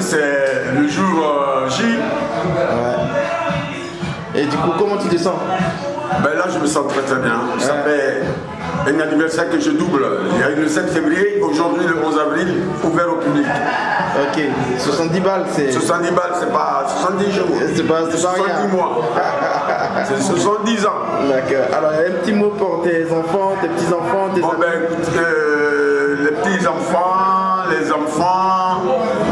c'est le jour J. Ouais. Et du coup, comment tu te sens? Ben là, je me sens très très bien. Ça fait un anniversaire que je double. Il y a eu le 7 février, aujourd'hui le 11 avril, ouvert au public. Ok, 70 balles, c'est... 70 balles, c'est pas 70 jours. C'est pas 70 rien. mois. C'est 70 ans. D'accord. Alors, un petit mot pour tes enfants, tes petits-enfants, tes Bon amis. ben écoute, les petits-enfants, les enfants,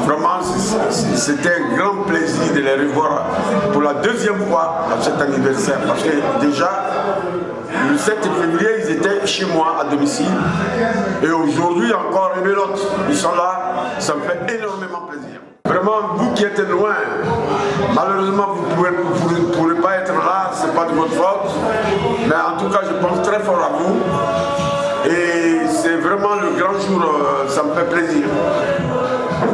vraiment c'était un grand plaisir de les revoir pour la deuxième fois à cet anniversaire. Parce que déjà, le 7 février, ils étaient chez moi à domicile. Et aujourd'hui, encore une et l'autre, ils sont là. Ça me fait énormément plaisir. Vraiment, vous qui êtes loin, malheureusement, vous ne pourrez pas être là, c'est pas de votre faute. Mais en tout cas, je pense très fort à vous. Et c'est vraiment le grand jour, ça me fait plaisir.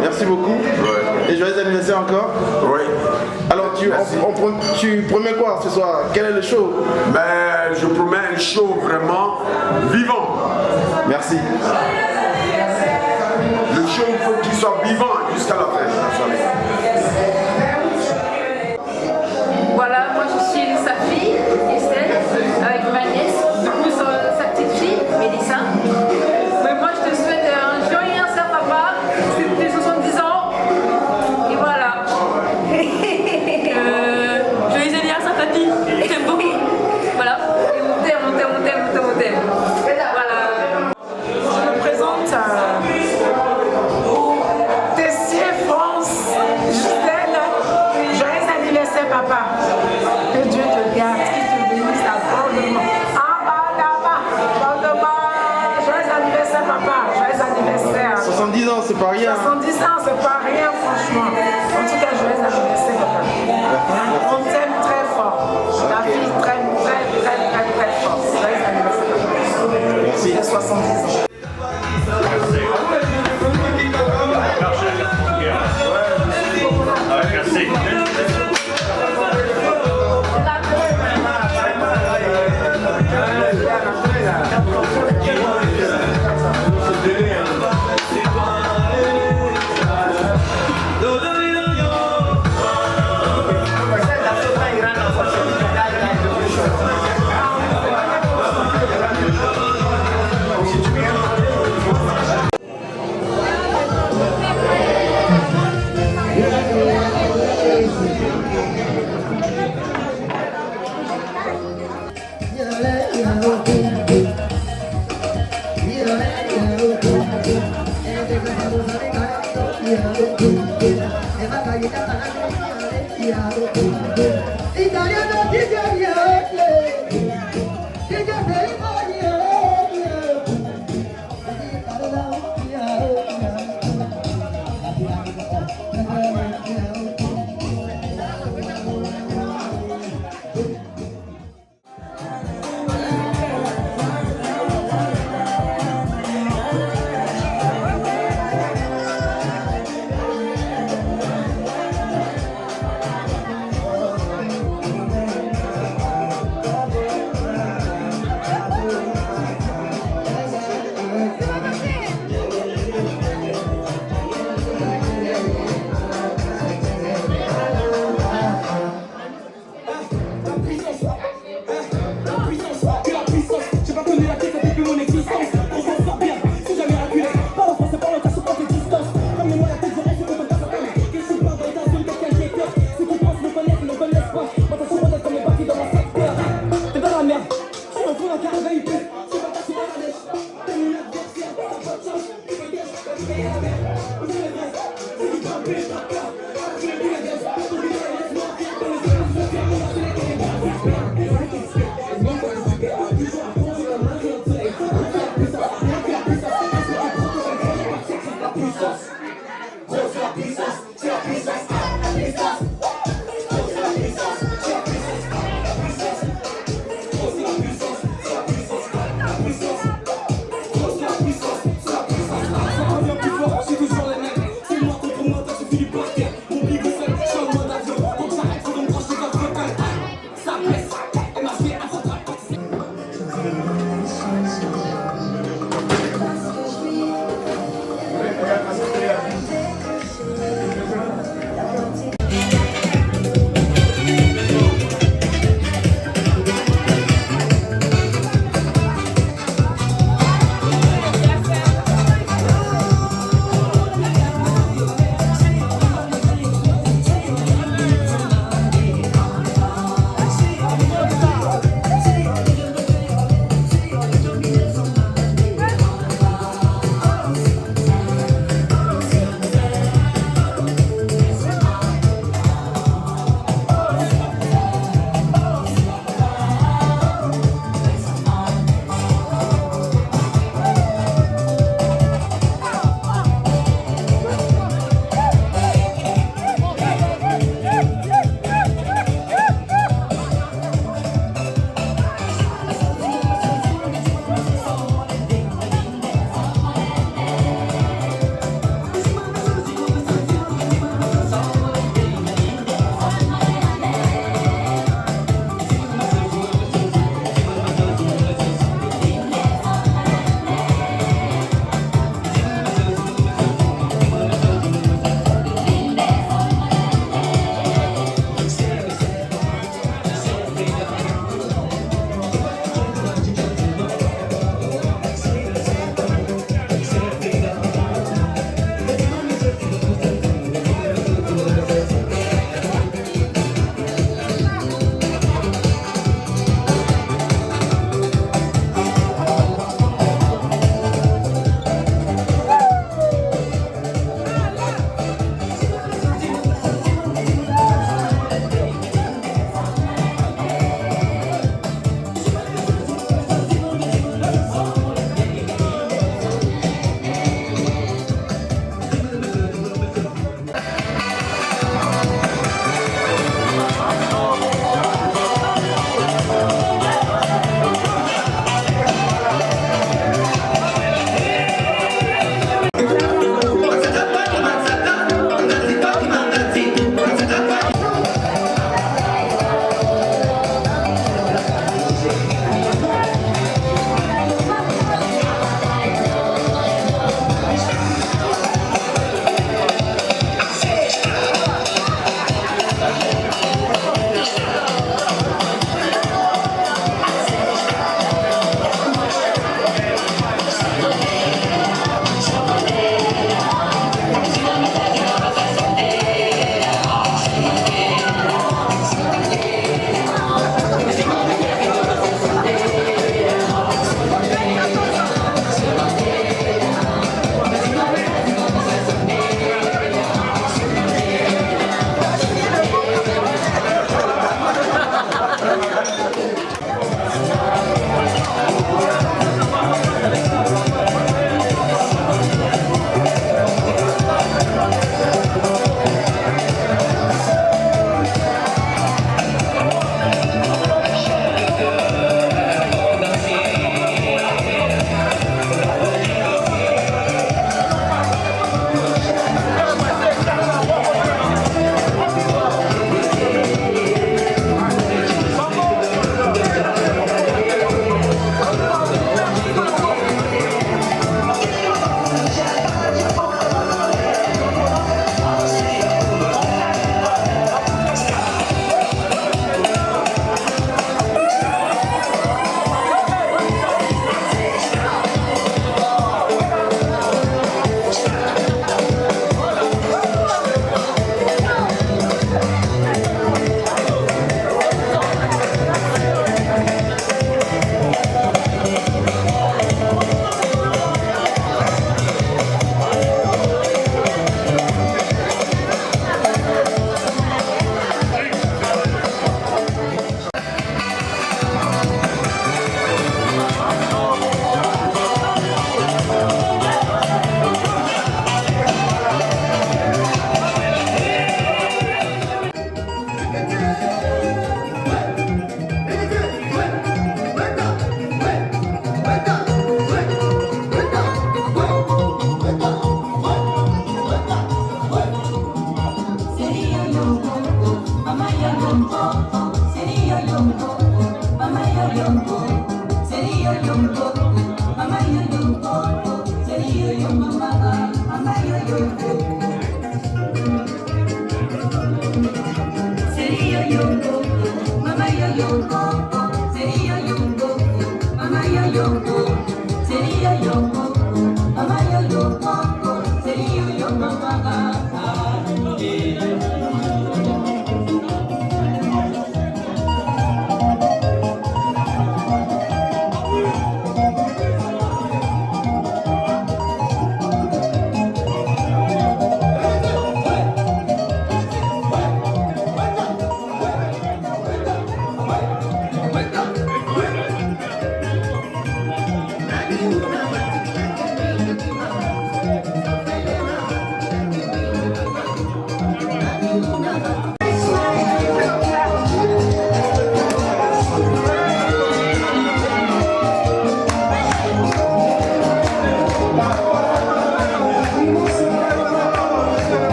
Merci beaucoup. Ouais. Et joyeux anniversaire encore. Oui. Alors, tu promets quoi ce soir? Quel est le show? Ben, je promets un show vraiment vivant. Merci. Le show, il faut qu'il soit vivant jusqu'à la fin de la soirée. Voilà, moi je suis sa fille, Estelle, avec ma nièce, du coup sa petite fille, Mélissa. Mais moi je te souhaite un joyeux anniversaire papa, c'est tes 70 ans, et voilà. Joyeux anniversaire papy, je t'aime beaucoup. Voilà, et on t'aime, on t'aime, on t'aime, on t'aime, on t'aime. Voilà. Je me présente au Tessier France, Gisèle. Joyeux anniversaire, papa. Que Dieu te garde, qu'il te bénisse abondamment. En bas, là-bas, abondamment. Joyeux anniversaire, papa. Joyeux anniversaire. 70 ans, c'est pas rien. 70 ans, c'est pas rien, franchement. En tout cas, joyeux anniversaire, papa. On t'aime très fort. Ta fille t'aime très fort. Joyeux anniversaire, papa. Merci. J'ai 70 ans.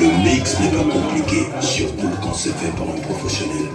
Le mix n'est pas compliqué, surtout quand c'est fait par un professionnel.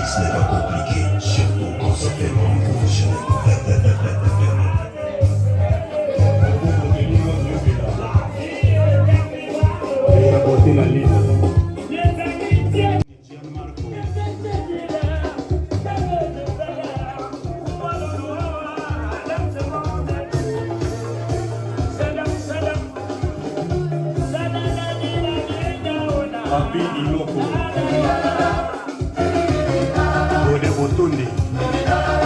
Ce n'est pas compliqué, surtout quand c'est fait par un professionnel. Otunde.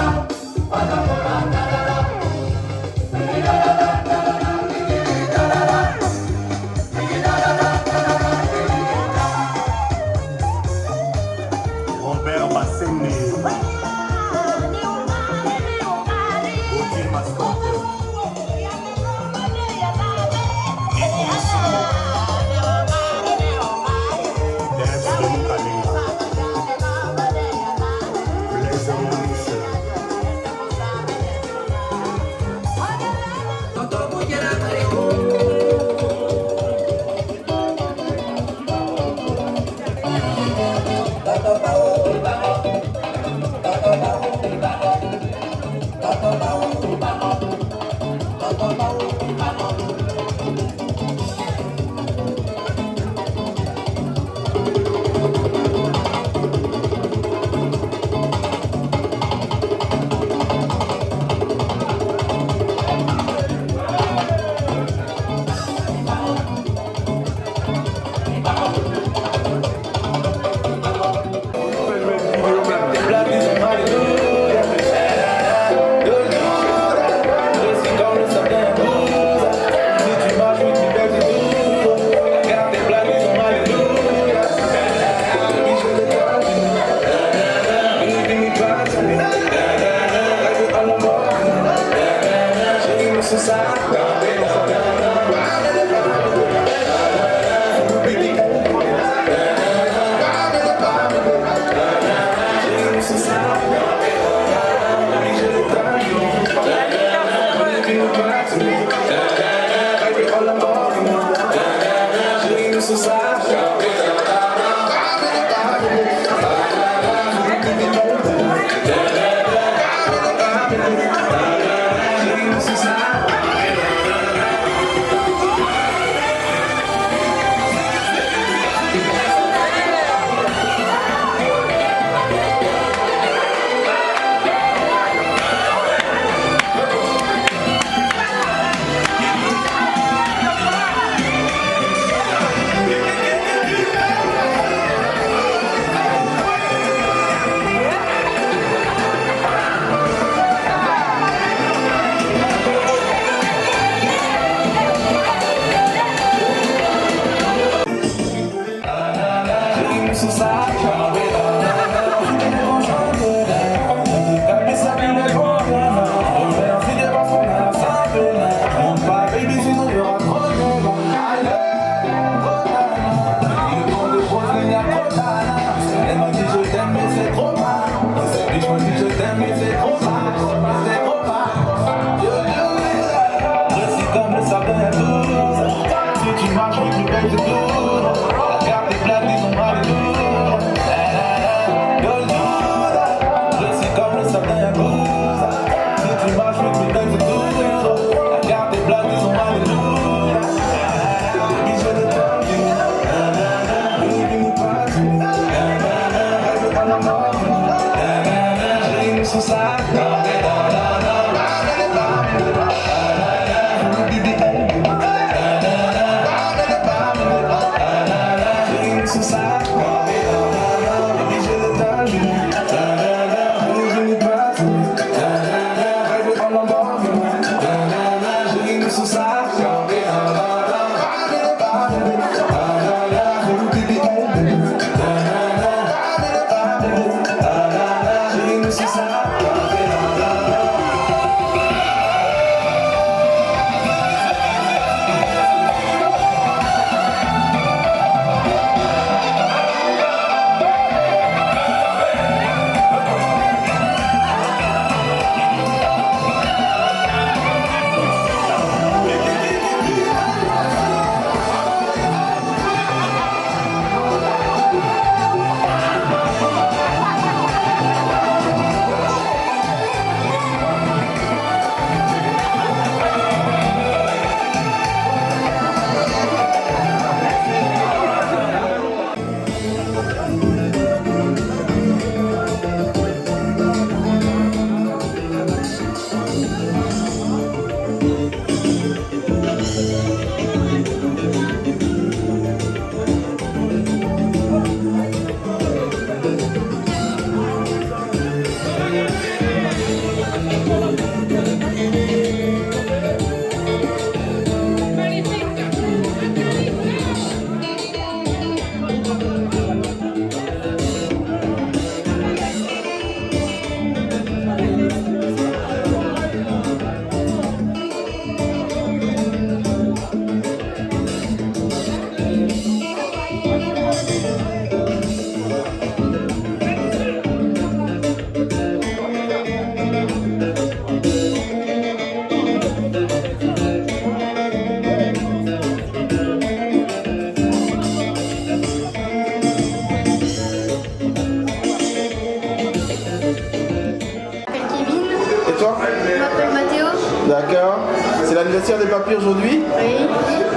toi? Je m'appelle Mathéo. D'accord. C'est l'anniversaire de papy aujourd'hui. Oui.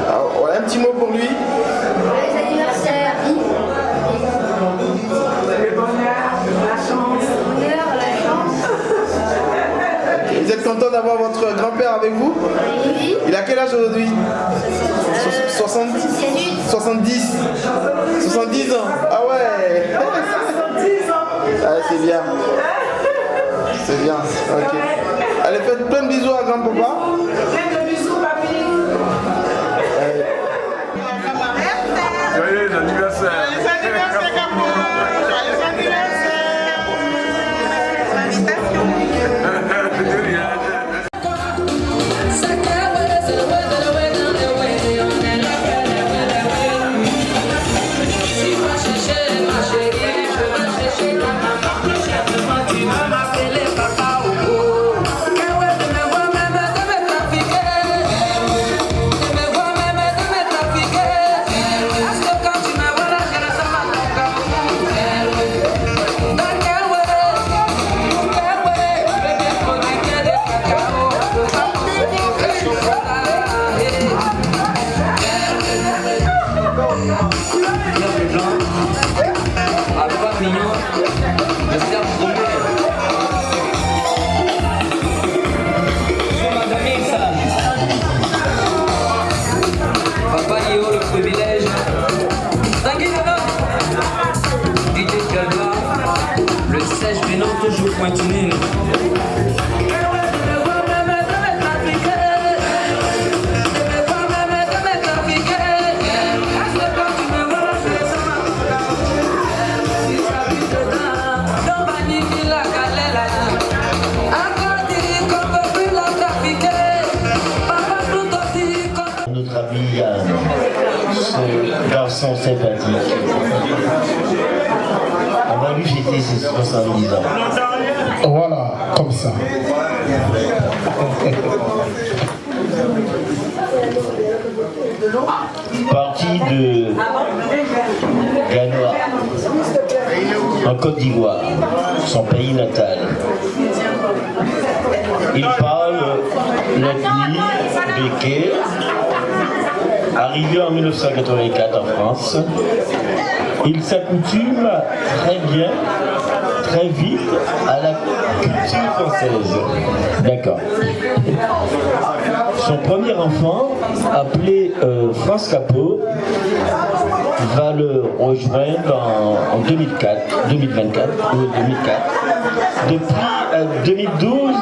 Alors, ouais, un petit mot pour lui. Joyeux anniversaire. Le bonheur, la chance. Bonheur, la chance. Vous êtes content d'avoir votre grand-père avec vous? Oui. Il a quel âge aujourd'hui? 70. 70 ans. Ah ouais. 70 ans. Ah, c'est bien. C'est bien. Ok. Allez, faites plein de bisous à grand-papa. Plein de bisous, papy. Joyeux anniversaire. Toujours pointuné. Notre ami, ce garçon sympathique. On va lui fêter ses 70 ans. Voilà, comme ça. Parti de Ganoa, en Côte d'Ivoire, son pays natal. Il parle l'ethnie béké, arrivé en 1984 en France. Il s'accoutume très bien, très vite à la culture française. D'accord. Son premier enfant, appelé France Capot, va le rejoindre en 2024. Depuis 2012,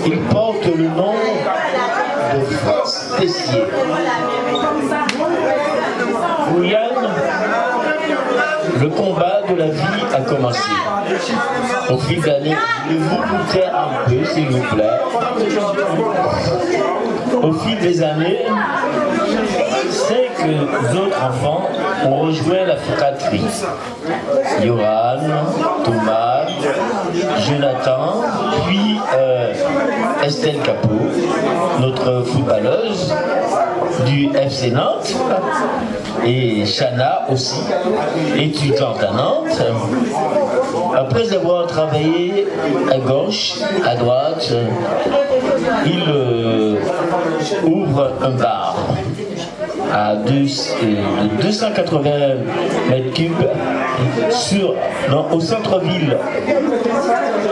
il porte le nom de France Tessier. Pour Yann, le combat de la vie a commencé. Au fil d'années, je vous goûter un peu, s'il vous plaît. Au fil des années, 5 autres enfants ont rejoint la fratrie. Yoran, Thomas, Jonathan, puis Estelle Capot, notre footballeuse du FC Nantes, et Chana aussi, étudiante à Nantes. Après avoir travaillé à gauche, à droite, il ouvre un bar à 280 mètres cubes au centre-ville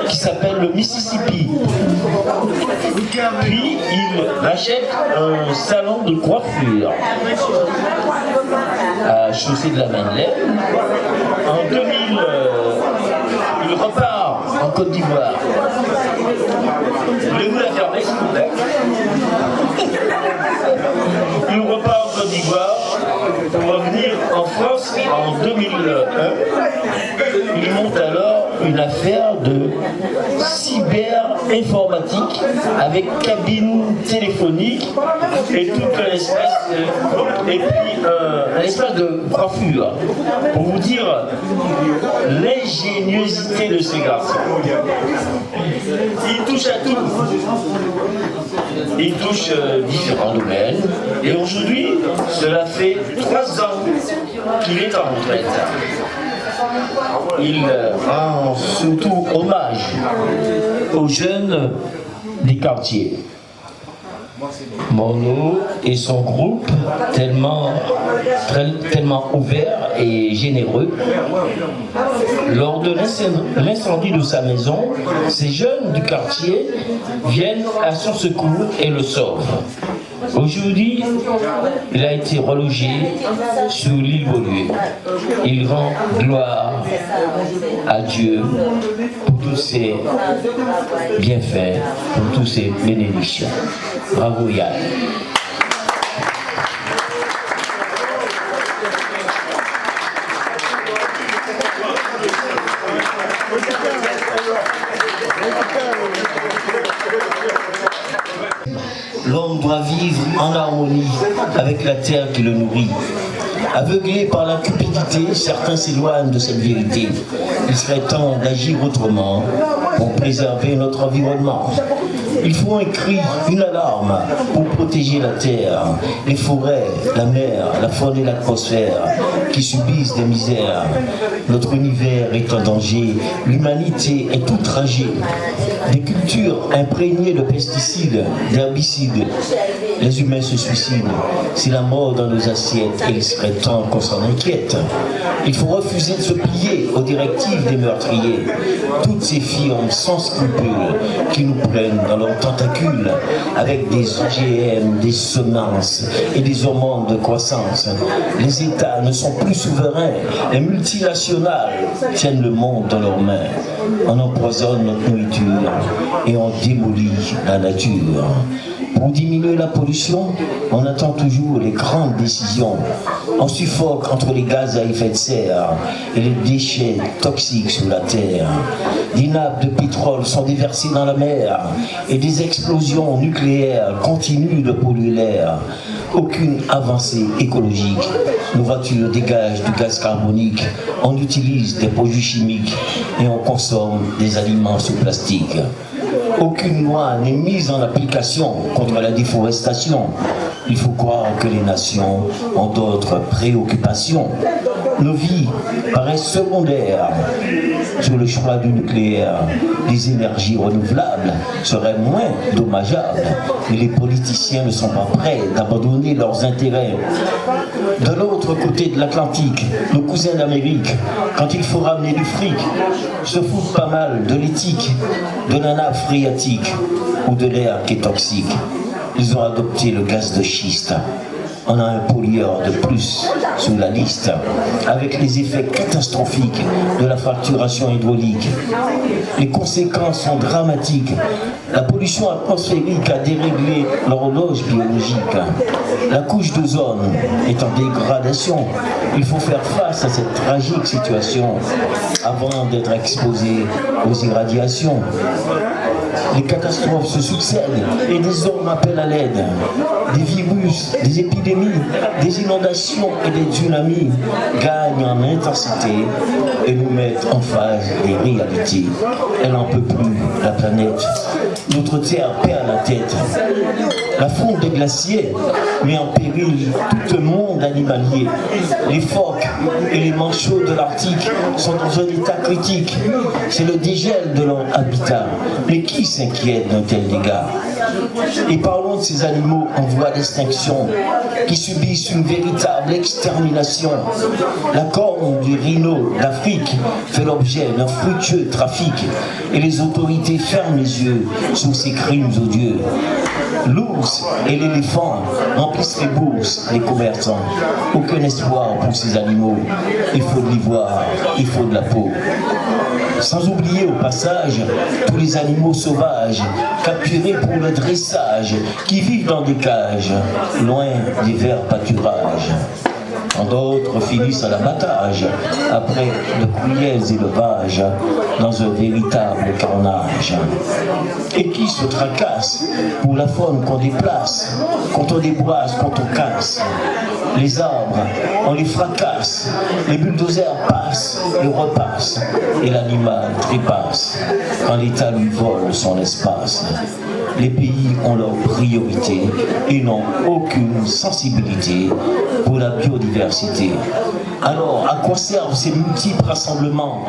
qui s'appelle le Mississippi. Puis il achète un salon de coiffure à Chaussée de la Madeleine. En 2000, il repart en Côte d'Ivoire. Voulez-vous la fermer, s'il vous plaît? Il repart en Côte d'Ivoire pour revenir en France en 2001. Il monte alors une affaire de cyber-informatique avec cabine téléphonique et toute une espèce un espace de coiffure. Pour vous dire l'ingéniosité de ces garçons. Il touche à tout. Il touche différents domaines. Et aujourd'hui, cela fait 3 ans qu'il est en retraite. Il rend surtout hommage aux jeunes des quartiers. Mono et son groupe, tellement ouverts et généreux. Lors de l'incendie de sa maison, ces jeunes du quartier viennent à son secours et le sauvent. Aujourd'hui, il a été relogé sur l'île Beaulieu. Il rend gloire à Dieu pour tous ses bienfaits, pour tous ses bénédictions. Bravo Yann. L'homme doit vivre en harmonie avec la terre qui le nourrit. Aveuglés par la cupidité, certains s'éloignent de cette vérité. Il serait temps d'agir autrement pour préserver notre environnement. Il faut un cri, une alarme pour protéger la terre, les forêts, la mer, la faune et l'atmosphère qui subissent des misères. Notre univers est en danger, l'humanité est outragée. Des cultures imprégnées de pesticides, d'herbicides. Les humains se suicident. C'est la mort dans nos assiettes et il serait temps qu'on s'en inquiète. Il faut refuser de se plier aux directives des meurtriers. Toutes ces firmes sans scrupules qui nous prennent dans leurs tentacules avec des OGM, des semences et des hormones de croissance. Les États ne sont plus souverains. Les multinationales tiennent le monde dans leurs mains. On empoisonne notre nourriture et on démolit la nature. Pour diminuer la pollution, on attend toujours les grandes décisions. On suffoque entre les gaz à effet de serre et les déchets toxiques sur la terre. Des nappes de pétrole sont déversées dans la mer et des explosions nucléaires continuent de polluer l'air. Aucune avancée écologique. Nos voitures dégagent du gaz carbonique, on utilise des produits chimiques et on consomme des aliments sous plastique. Aucune loi n'est mise en application contre la déforestation. Il faut croire que les nations ont d'autres préoccupations. Nos vies paraissent secondaires. Sur le choix du nucléaire, les énergies renouvelables seraient moins dommageables. Mais les politiciens ne sont pas prêts d'abandonner leurs intérêts. De l'autre côté de l'Atlantique, nos cousins d'Amérique, quand il faut ramener du fric, se foutent pas mal de l'éthique, de la nappe phréatique ou de l'air qui est toxique. Ils ont adopté le gaz de schiste. On a un pollueur de plus sur la liste, avec les effets catastrophiques de la fracturation hydraulique. Les conséquences sont dramatiques. La pollution atmosphérique a déréglé l'horloge biologique. La couche d'ozone est en dégradation. Il faut faire face à cette tragique situation avant d'être exposé aux irradiations. Les catastrophes se succèdent et des hommes appellent à l'aide. Des virus, des épidémies, des inondations et des tsunamis gagnent en intensité et nous mettent en face des réalités. Elle n'en peut plus, la planète. Notre terre perd la tête. La fonte des glaciers met en péril tout le monde animalier. Les phoques et les manchots de l'Arctique sont dans un état critique. C'est le dégel de leur habitat. Mais qui s'inquiète d'un tel dégât? Et parlons de ces animaux en voie d'extinction qui subissent une véritable extermination. La corne du rhino d'Afrique fait l'objet d'un fructueux trafic et les autorités ferment les yeux sur ces crimes odieux. L'ours et l'éléphant remplissent les bourses des commerçants. Aucun espoir pour ces animaux. Il faut de l'ivoire, il faut de la peau. Sans oublier au passage tous les animaux sauvages capturés pour le dressage qui vivent dans des cages, loin des verts pâturages. Quand d'autres finissent à l'abattage après de cruels élevages dans un véritable carnage. Et qui se tracasse pour la faune qu'on déplace, quand on déboise, quand on casse. Les arbres, on les fracasse, les bulldozers passent et repassent, et l'animal trépasse quand l'État lui vole son espace. Les pays ont leurs priorités et n'ont aucune sensibilité pour la biodiversité. Alors, à quoi servent ces multiples rassemblements ?